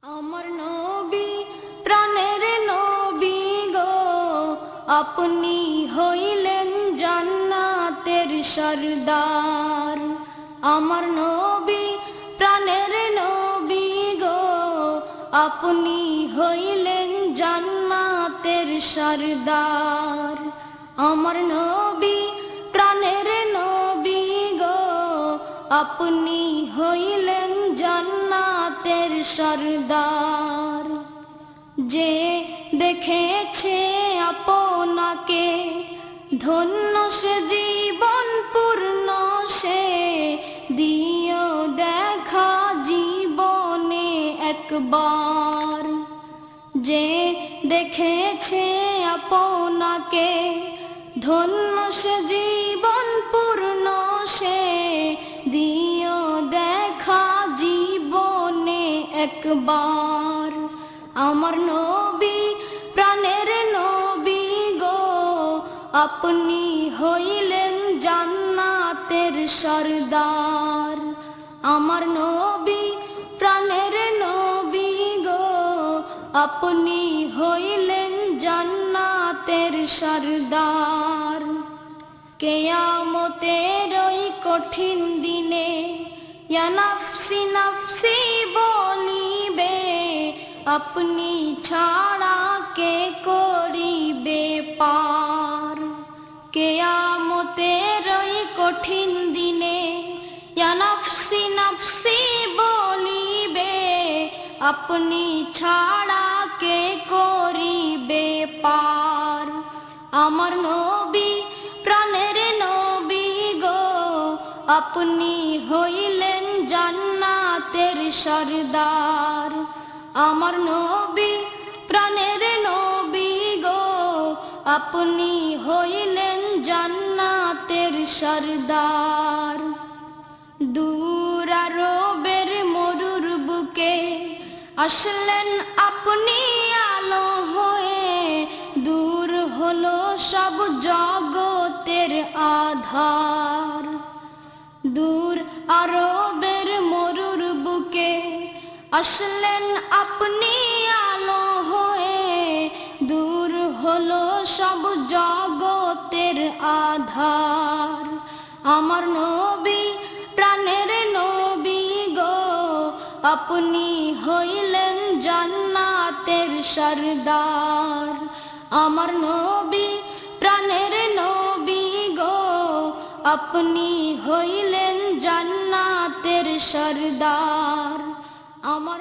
আমার নবী প্রাণের নবী গো, আপনি হইলেন জান্নাতের সরদার। আমার নবী প্রাণের নবী গো, আপনি হইলেন জান্নাতের সরদার। আমার নবী প্রাণের নবী গো, আপনি হইলেন জান্নাতের সরদার। যে দেখেছে আপনাকে ধন্য সে জীবন পূর্ণ, সে দিও দেখা জীবনে একবার। যে দেখেছে আপনাকে ধন্য সে জীবন পূর্ণ, সে দিও দেখা জীবনে একবার। আমার নবী প্রাণের নবী গো, আপনি হইলেন জান্নাতের সরদার। আমার নবী প্রাণের নবী গো, আপনি হইলেন জান্নাতের সরদার। কিয়ামতের ওই কঠিন দিনে ইয়া নফসি নফসি বলিবে, আপনি ছাড়া কে করিবে পার। কিয়ামতের ওই কঠিন দিনে ইয়া নফসি নফসি বলিবে, আপনি ছাড়া কে করিবে পার। আমার নবী প্রাণের নবী গো, আপনি হইলেন জান্নাতের সরদার। আমার নবী প্রাণের নবী গো, আপনি হইলেন জান্নাতের সরদার। দূর আরবের মরুর বুকে আসলেন আপনি আলো হয়ে, দূর হলো সব জগতের আধার। দূর আরবের মরুর বুকে আসলেন আপনি আলো হয়ে, দূর হলো সব জগতের আধার। আমার নবী প্রাণের নবী গো, আপনি হইলেন জান্নাতের সরদার। আমার নবী প্রাণের নবী গো, আপনি হইলেন জান্নাতের সরদার। আমার